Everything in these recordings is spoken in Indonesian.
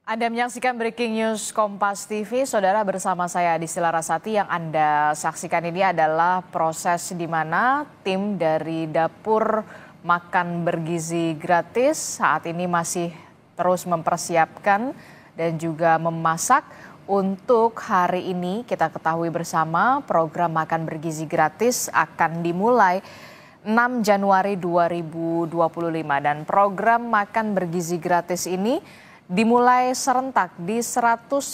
Anda menyaksikan Breaking News Kompas TV, Saudara, bersama saya Adisti Larasati. Yang Anda saksikan ini adalah proses di mana tim dari dapur makan bergizi gratis saat ini masih terus mempersiapkan dan juga memasak. Untuk hari ini kita ketahui bersama program makan bergizi gratis akan dimulai 6 Januari 2025 dan program makan bergizi gratis ini dimulai serentak di 190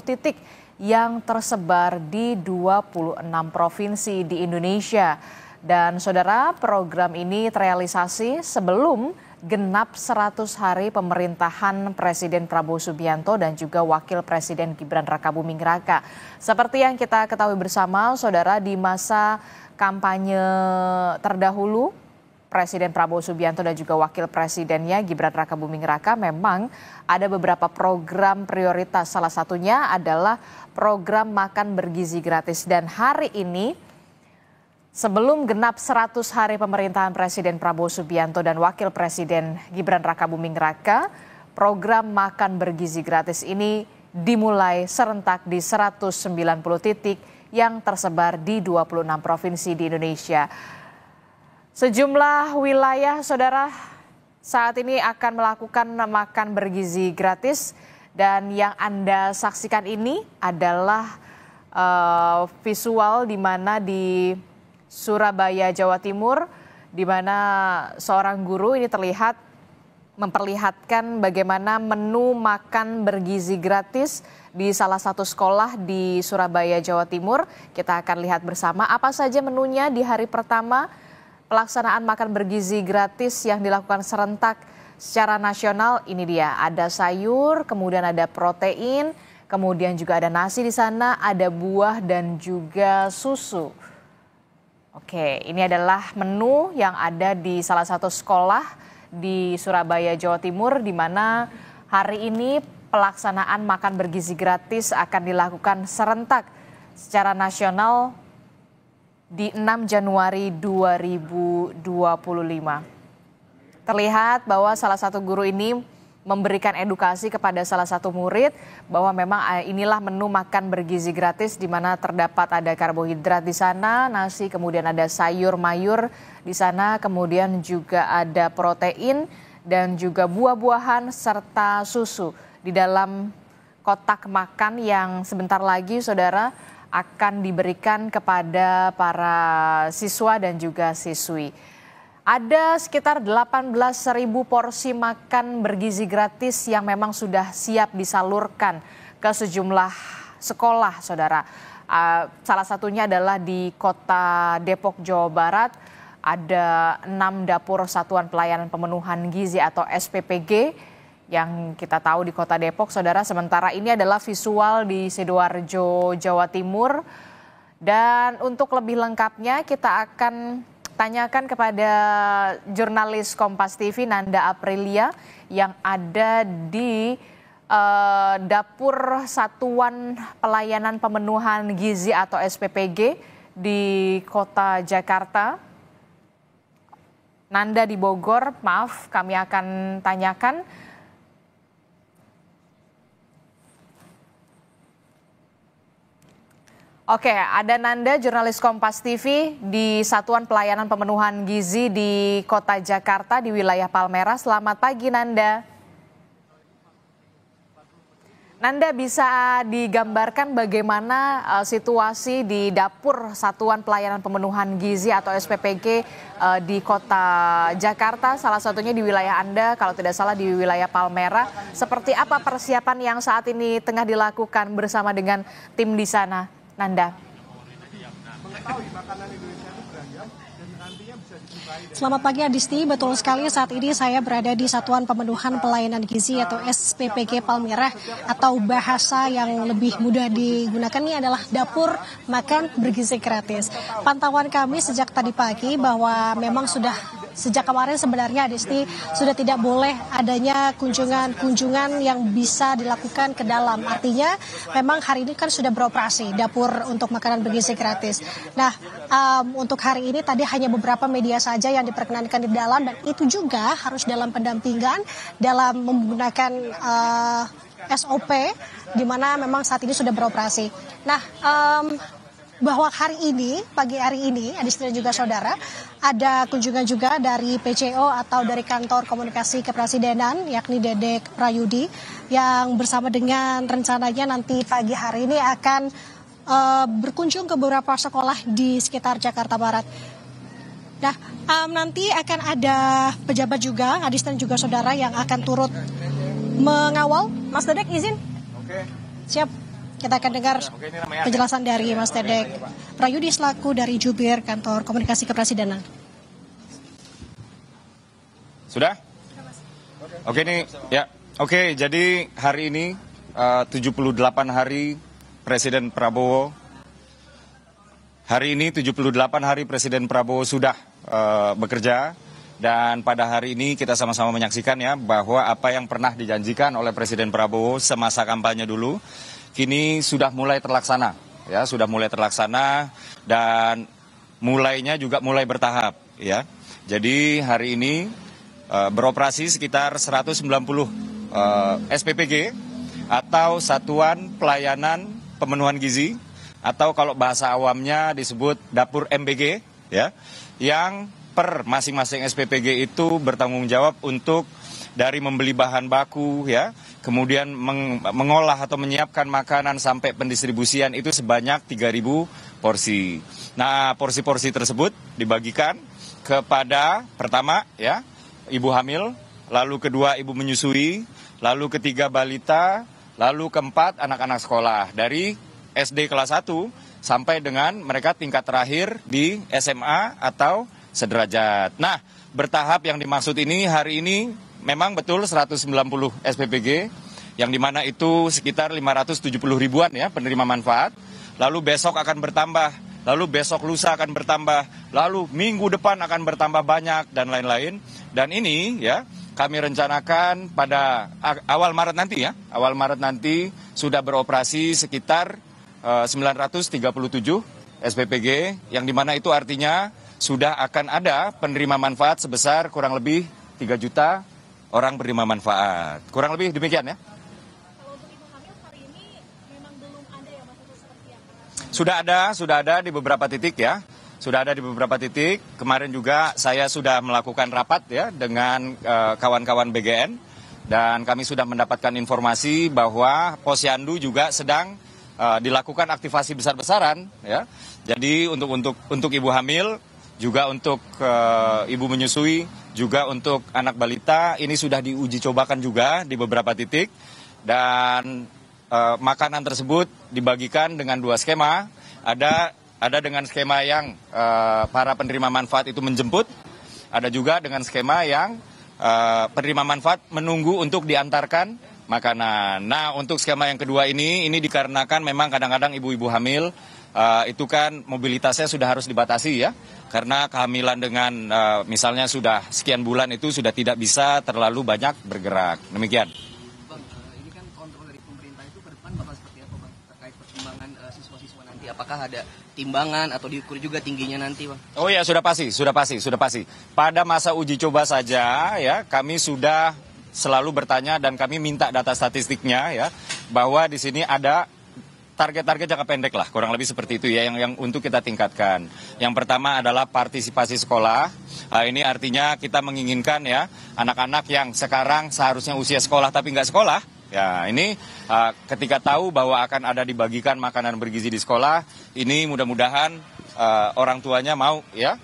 titik yang tersebar di 26 provinsi di Indonesia. Dan saudara, program ini terrealisasi sebelum genap 100 hari pemerintahan Presiden Prabowo Subianto dan juga Wakil Presiden Gibran Rakabuming Raka. Seperti yang kita ketahui bersama, saudara, di masa kampanye terdahulu, Presiden Prabowo Subianto dan juga Wakil Presidennya Gibran Rakabuming Raka memang ada beberapa program prioritas. Salah satunya adalah program makan bergizi gratis. Dan hari ini sebelum genap 100 hari pemerintahan Presiden Prabowo Subianto dan Wakil Presiden Gibran Rakabuming Raka, program makan bergizi gratis ini dimulai serentak di 190 titik yang tersebar di 26 provinsi di Indonesia. Sejumlah wilayah, saudara, saat ini akan melakukan makan bergizi gratis dan yang Anda saksikan ini adalah visual di mana di Surabaya, Jawa Timur, di mana seorang guru ini terlihat memperlihatkan bagaimana menu makan bergizi gratis di salah satu sekolah di Surabaya, Jawa Timur. Kita akan lihat bersama apa saja menunya di hari pertama pelaksanaan makan bergizi gratis yang dilakukan serentak secara nasional. Ini dia, ada sayur, kemudian ada protein, kemudian juga ada nasi di sana, ada buah dan juga susu. Oke, ini adalah menu yang ada di salah satu sekolah di Surabaya, Jawa Timur, di mana hari ini pelaksanaan makan bergizi gratis akan dilakukan serentak secara nasional di 6 Januari 2025. Terlihat bahwa salah satu guru ini memberikan edukasi kepada salah satu murid bahwa memang inilah menu makan bergizi gratis di mana terdapat ada karbohidrat di sana, nasi, kemudian ada sayur mayur di sana, kemudian juga ada protein dan juga buah-buahan serta susu di dalam kotak makan yang sebentar lagi, saudara, akan diberikan kepada para siswa dan juga siswi. Ada sekitar 18.000 porsi makan bergizi gratis yang memang sudah siap disalurkan ke sejumlah sekolah, saudara. Salah satunya adalah di kota Depok, Jawa Barat. Ada 6 dapur Satuan Pelayanan Pemenuhan Gizi atau SPPG yang kita tahu di kota Depok, saudara. Sementara ini adalah visual di Sidoarjo, Jawa Timur. Dan untuk lebih lengkapnya kita akan tanyakan kepada jurnalis Kompas TV Nanda Aprilia yang ada di dapur Satuan Pelayanan Pemenuhan Gizi atau SPPG di kota Jakarta. Nanda di Bogor, maaf, kami akan tanyakan. Oke, ada Nanda, jurnalis Kompas TV di Satuan Pelayanan Pemenuhan Gizi di Kota Jakarta di wilayah Palmerah. Selamat pagi, Nanda. Nanda, bisa digambarkan bagaimana situasi di dapur Satuan Pelayanan Pemenuhan Gizi atau SPPG di Kota Jakarta, salah satunya di wilayah Anda, kalau tidak salah di wilayah Palmerah. Seperti apa persiapan yang saat ini tengah dilakukan bersama dengan tim di sana? Nanda. Selamat pagi Adisti, betul sekali saat ini saya berada di Satuan Pemenuhan Pelayanan Gizi atau SPPG Palmerah, atau bahasa yang lebih mudah digunakan ini adalah dapur makan bergizi gratis. Pantauan kami sejak tadi pagi bahwa memang sudah sejak kemarin sebenarnya Adisti sudah tidak boleh adanya kunjungan yang bisa dilakukan ke dalam. Artinya memang hari ini kan sudah beroperasi dapur untuk makanan bergizi gratis. Nah, untuk hari ini tadi hanya beberapa media saja yang diperkenankan di dalam, dan itu juga harus dalam pendampingan dalam menggunakan SOP, di mana memang saat ini sudah beroperasi. Nah, bahwa pagi hari ini, Adisti dan juga saudara, ada kunjungan juga dari PCO atau dari Kantor Komunikasi Kepresidenan, yakni Dedek Prayudi, yang bersama dengan rencananya nanti pagi hari ini akan berkunjung ke beberapa sekolah di sekitar Jakarta Barat. Nah, nanti akan ada pejabat juga, Adisti dan juga saudara, yang akan turut mengawal. Mas Dedek, izin? Oke. Siap. Kita akan dengar penjelasan dari Mas Dedek Prayudi selaku dari Jubir Kantor Komunikasi Kepresidenan. Sudah? Oke nih, ya. Oke, jadi hari ini 78 hari Presiden Prabowo. Hari ini 78 hari Presiden Prabowo sudah bekerja. Dan pada hari ini kita sama-sama menyaksikan ya bahwa apa yang pernah dijanjikan oleh Presiden Prabowo semasa kampanye dulu, kini sudah mulai terlaksana, ya sudah mulai terlaksana dan mulainya juga mulai bertahap, ya. Jadi hari ini beroperasi sekitar 190 SPPG atau Satuan Pelayanan Pemenuhan Gizi, atau kalau bahasa awamnya disebut dapur MBG, ya, yang per masing-masing SPPG itu bertanggung jawab untuk dari membeli bahan baku, ya, kemudian mengolah atau menyiapkan makanan sampai pendistribusian itu sebanyak 3.000 porsi. Nah, porsi-porsi tersebut dibagikan kepada pertama, ya, ibu hamil, lalu kedua ibu menyusui, lalu ketiga balita, lalu keempat anak-anak sekolah dari SD kelas 1 sampai dengan mereka tingkat terakhir di SMA atau sederajat. Nah, bertahap yang dimaksud ini hari ini memang betul 190 SPPG, yang dimana itu sekitar 570 ribuan ya penerima manfaat. Lalu besok akan bertambah, lalu besok lusa akan bertambah, lalu minggu depan akan bertambah banyak dan lain-lain. Dan ini ya kami rencanakan pada awal Maret nanti ya, awal Maret nanti sudah beroperasi sekitar 937 SPPG, yang dimana itu artinya sudah akan ada penerima manfaat sebesar kurang lebih 3 juta orang penerima manfaat. Kurang lebih demikian ya. Kalau untuk ibu hamil hari ini memang belum ada ya Mas, itu seperti Sudah apa? ada di beberapa titik ya. Sudah ada di beberapa titik. Kemarin juga saya sudah melakukan rapat ya dengan kawan-kawan BGN, dan kami sudah mendapatkan informasi bahwa Posyandu juga sedang dilakukan aktivasi besar-besaran ya. Jadi untuk ibu hamil, juga untuk ibu menyusui, juga untuk anak balita, ini sudah diuji cobakan juga di beberapa titik. Dan makanan tersebut dibagikan dengan 2 skema. Ada dengan skema yang para penerima manfaat itu menjemput, ada juga dengan skema yang penerima manfaat menunggu untuk diantarkan makanan. Nah, untuk skema yang kedua ini dikarenakan memang kadang-kadang ibu-ibu hamil itu kan mobilitasnya sudah harus dibatasi ya, karena kehamilan dengan misalnya sudah sekian bulan itu sudah tidak bisa terlalu banyak bergerak. Demikian. Bang, ini kan kontrol dari pemerintah itu ke depan bakal seperti apa Bang, terkait pertimbangan siswa-siswa nanti? Apakah ada timbangan atau diukur juga tingginya nanti Bang? Oh ya, sudah pasti. Pada masa uji coba saja ya, kami sudah selalu bertanya dan kami minta data statistiknya ya, bahwa di sini ada target-target jangka pendek lah, kurang lebih seperti itu ya, yang untuk kita tingkatkan. Yang pertama adalah partisipasi sekolah. Ini artinya kita menginginkan ya anak-anak yang sekarang seharusnya usia sekolah tapi nggak sekolah. Ya, ini ketika tahu bahwa akan ada dibagikan makanan bergizi di sekolah, ini mudah-mudahan orang tuanya mau ya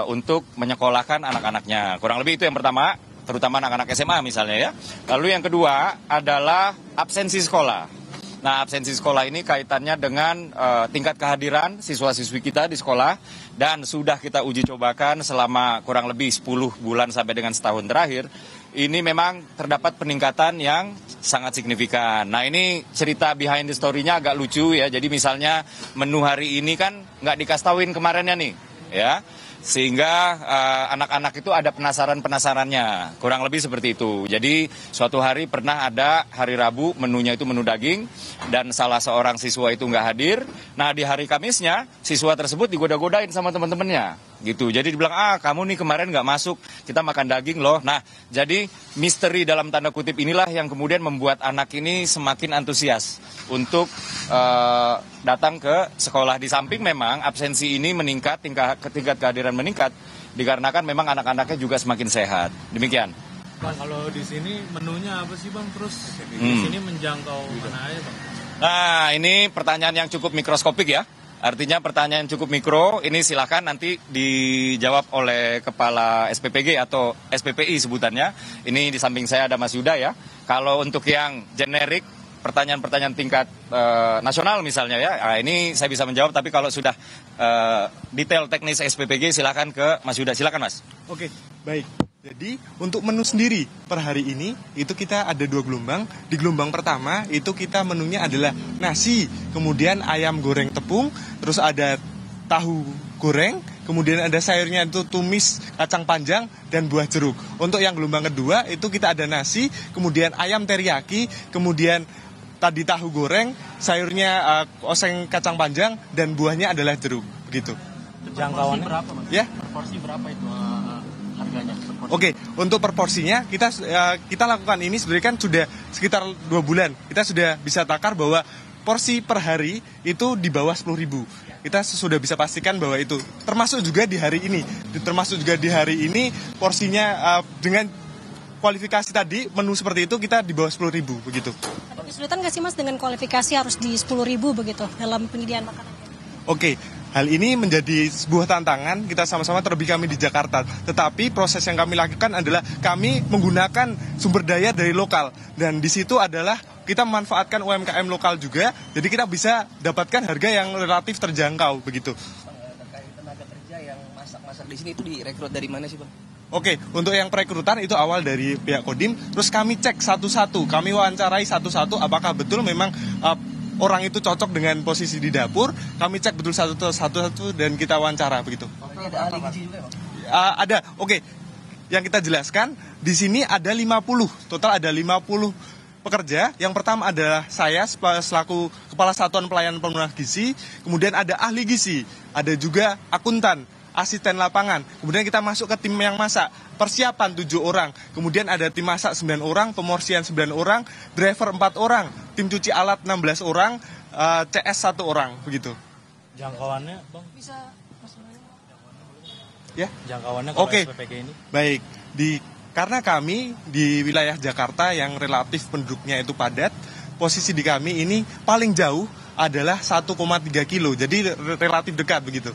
untuk menyekolahkan anak-anaknya. Kurang lebih itu yang pertama, terutama anak-anak SMA misalnya ya. Lalu yang kedua adalah absensi sekolah. Nah, absensi sekolah ini kaitannya dengan tingkat kehadiran siswa-siswi kita di sekolah, dan sudah kita uji cobakan selama kurang lebih 10 bulan sampai dengan setahun terakhir. Ini memang terdapat peningkatan yang sangat signifikan. Nah, ini cerita behind the story-nya agak lucu ya. Jadi misalnya menu hari ini kan nggak dikasih tauin kemarinnya nih ya. Sehingga anak-anak itu ada penasarannya, kurang lebih seperti itu. Jadi suatu hari pernah ada hari Rabu menunya itu menu daging dan salah seorang siswa itu nggak hadir. Nah di hari Kamisnya siswa tersebut digoda-godain sama teman-temannya gitu. Jadi dibilang, kamu nih kemarin nggak masuk, kita makan daging loh. Nah jadi misteri dalam tanda kutip inilah yang kemudian membuat anak ini semakin antusias untuk datang ke sekolah. Di samping memang absensi ini meningkat, tingkat kehadiran meningkat dikarenakan memang anak-anaknya juga semakin sehat. Demikian. Bang, kalau di sini menunya apa sih Bang? Terus di sini menjangkau mana aja Bang? Nah ini pertanyaan yang cukup mikroskopik ya. Artinya pertanyaan cukup mikro, ini silakan nanti dijawab oleh Kepala SPPG atau SPPI sebutannya. Ini di samping saya ada Mas Yuda ya. Kalau untuk yang generik, pertanyaan-pertanyaan tingkat nasional misalnya ya, ini saya bisa menjawab. Tapi kalau sudah detail teknis SPPG silakan ke Mas Yuda. Silakan Mas. Oke, baik. Jadi untuk menu sendiri per hari ini itu kita ada 2 gelombang. Di gelombang pertama itu kita menunya adalah nasi, kemudian ayam goreng tepung, terus ada tahu goreng, kemudian ada sayurnya itu tumis kacang panjang dan buah jeruk. Untuk yang gelombang kedua itu kita ada nasi, kemudian ayam teriyaki, kemudian tadi tahu goreng, sayurnya oseng kacang panjang dan buahnya adalah jeruk. Begitu. Jangkauannya berapa Mas? Ya. Porsi berapa itu harganya? Oke, untuk proporsinya kita lakukan ini sebenarnya kan sudah sekitar 2 bulan. Kita sudah bisa takar bahwa porsi per hari itu di bawah 10.000. Kita sudah bisa pastikan bahwa itu termasuk juga di hari ini. Termasuk juga di hari ini porsinya dengan kualifikasi tadi menu seperti itu kita di bawah 10.000 begitu. Ada kesulitan nggak sih Mas dengan kualifikasi harus di 10.000 begitu dalam penyediaan makanan? Oke. Hal ini menjadi sebuah tantangan, kita sama-sama terlebih kami di Jakarta. Tetapi proses yang kami lakukan adalah kami menggunakan sumber daya dari lokal. Dan di situ adalah kita memanfaatkan UMKM lokal juga, jadi kita bisa dapatkan harga yang relatif terjangkau begitu. Terkait tenaga kerja yang masak-masak di sini itu direkrut dari mana sih Bang? Oke, untuk yang perekrutan itu awal dari pihak Kodim, terus kami cek satu-satu, kami wawancarai satu-satu apakah betul memang orang itu cocok dengan posisi di dapur, kami cek betul satu-satu dan kita wawancara begitu. Ada ahli gizi juga Bang? Ada, oke. Yang kita jelaskan, di sini ada 50, total ada 50 pekerja. Yang pertama adalah saya selaku Kepala Satuan Pelayanan Pemenuhan Gizi, kemudian ada ahli gizi, ada juga akuntan, asisten lapangan, kemudian kita masuk ke tim yang masak, persiapan 7 orang, kemudian ada tim masak 9 orang, pemorsian 9 orang, driver 4 orang, tim cuci alat 16 orang, CS 1 orang, begitu. Jangkauannya Bang? Bisa Mas Ya. Jangkauannya kalau Oke. SPPG ini? Baik, karena kami di wilayah Jakarta yang relatif penduduknya itu padat, posisi di kami ini paling jauh adalah 1,3 kilo, jadi relatif dekat begitu.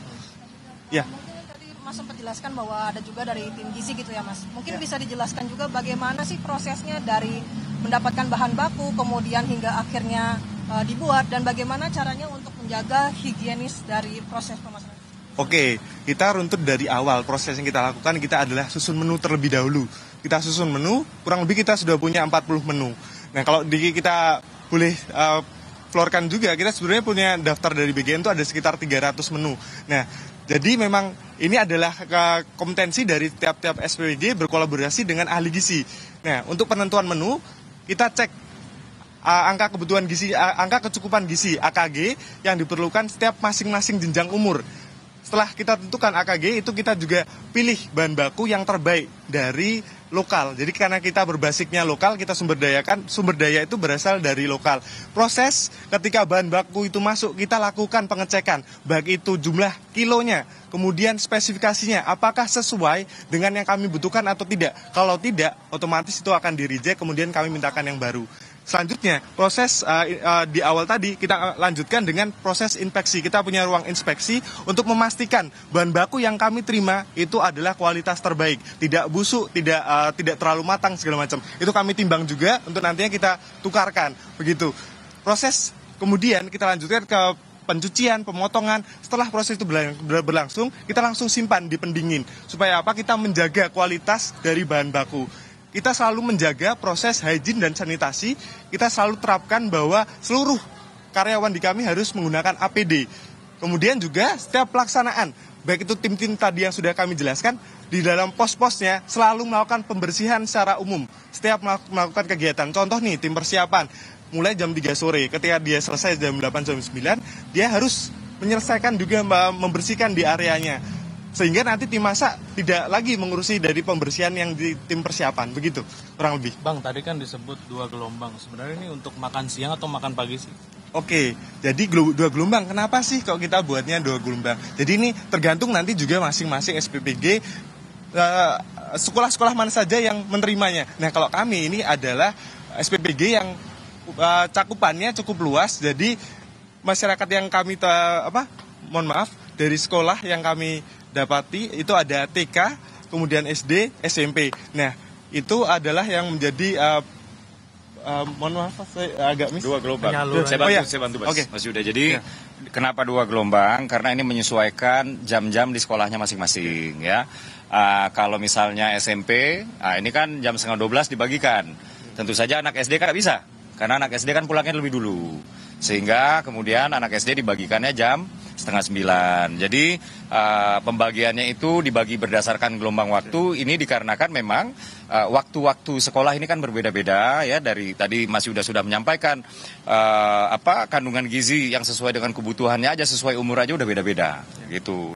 Ya. Tadi Mas sempat jelaskan bahwa ada juga dari tim gizi gitu ya Mas. Mungkin bisa dijelaskan juga bagaimana sih prosesnya dari mendapatkan bahan baku kemudian hingga akhirnya dibuat dan bagaimana caranya untuk menjaga higienis dari proses pemasaran. Oke, kita runtut dari awal. Proses yang kita lakukan kita adalah susun menu terlebih dahulu. Kita susun menu, kurang lebih kita sudah punya 40 menu. Nah, kalau kita boleh florkan juga, kita sebenarnya punya daftar dari BGN itu ada sekitar 300 menu. Nah, jadi memang ini adalah kompetensi dari tiap-tiap SPPG berkolaborasi dengan ahli gizi. Nah, untuk penentuan menu, kita cek angka kebutuhan gizi, angka kecukupan gizi AKG yang diperlukan setiap masing-masing jenjang umur. Setelah kita tentukan AKG itu kita juga pilih bahan baku yang terbaik dari lokal. Jadi karena kita berbasisnya lokal, kita sumber daya itu berasal dari lokal. Proses ketika bahan baku itu masuk, kita lakukan pengecekan, baik itu jumlah kilonya, kemudian spesifikasinya, apakah sesuai dengan yang kami butuhkan atau tidak. Kalau tidak, otomatis itu akan di-reject, kemudian kami mintakan yang baru. Selanjutnya, proses di awal tadi kita lanjutkan dengan proses inspeksi. Kita punya ruang inspeksi untuk memastikan bahan baku yang kami terima itu adalah kualitas terbaik. Tidak busuk, tidak terlalu matang segala macam. Itu kami timbang juga untuk nantinya kita tukarkan. Begitu. Proses kemudian kita lanjutkan ke pencucian, pemotongan. Setelah proses itu berlangsung, kita langsung simpan di pendingin. Supaya apa? Kita menjaga kualitas dari bahan baku. Kita selalu menjaga proses hygiene dan sanitasi. Kita selalu terapkan bahwa seluruh karyawan di kami harus menggunakan APD. Kemudian juga setiap pelaksanaan, baik itu tim-tim tadi yang sudah kami jelaskan, di dalam pos-posnya selalu melakukan pembersihan secara umum. Setiap melakukan kegiatan, contoh nih tim persiapan, mulai jam 3 sore, ketika dia selesai jam 8, jam 9, dia harus menyelesaikan juga membersihkan di areanya. Sehingga nanti tim masak tidak lagi mengurusi dari pembersihan yang di tim persiapan, begitu kurang lebih. Bang, tadi kan disebut 2 gelombang. Sebenarnya ini untuk makan siang atau makan pagi sih? Oke, jadi 2 gelombang. Kenapa sih kok kita buatnya 2 gelombang? Jadi ini tergantung nanti juga masing-masing SPPG, sekolah-sekolah mana saja yang menerimanya. Nah, kalau kami ini adalah SPPG yang cakupannya cukup luas, jadi masyarakat yang kami dari sekolah yang kami dapati itu ada TK, kemudian SD, SMP. Nah, itu adalah yang menjadi mohon maaf, saya agak miss. 2 gelombang. Saya bantu Mas. Okay. Mas Yuda. Jadi kenapa 2 gelombang? Karena ini menyesuaikan jam-jam di sekolahnya masing-masing ya. Kalau misalnya SMP, ini kan jam setengah 12 dibagikan. Tentu saja anak SD kan nggak bisa, karena anak SD kan pulangnya lebih dulu. Sehingga kemudian anak SD dibagikannya jam setengah 9. Jadi pembagiannya itu dibagi berdasarkan gelombang waktu. Ini dikarenakan memang waktu-waktu sekolah ini kan berbeda-beda ya. Dari tadi Mas Yuda sudah menyampaikan kandungan gizi yang sesuai dengan kebutuhannya aja, sesuai umur aja udah beda-beda gitu.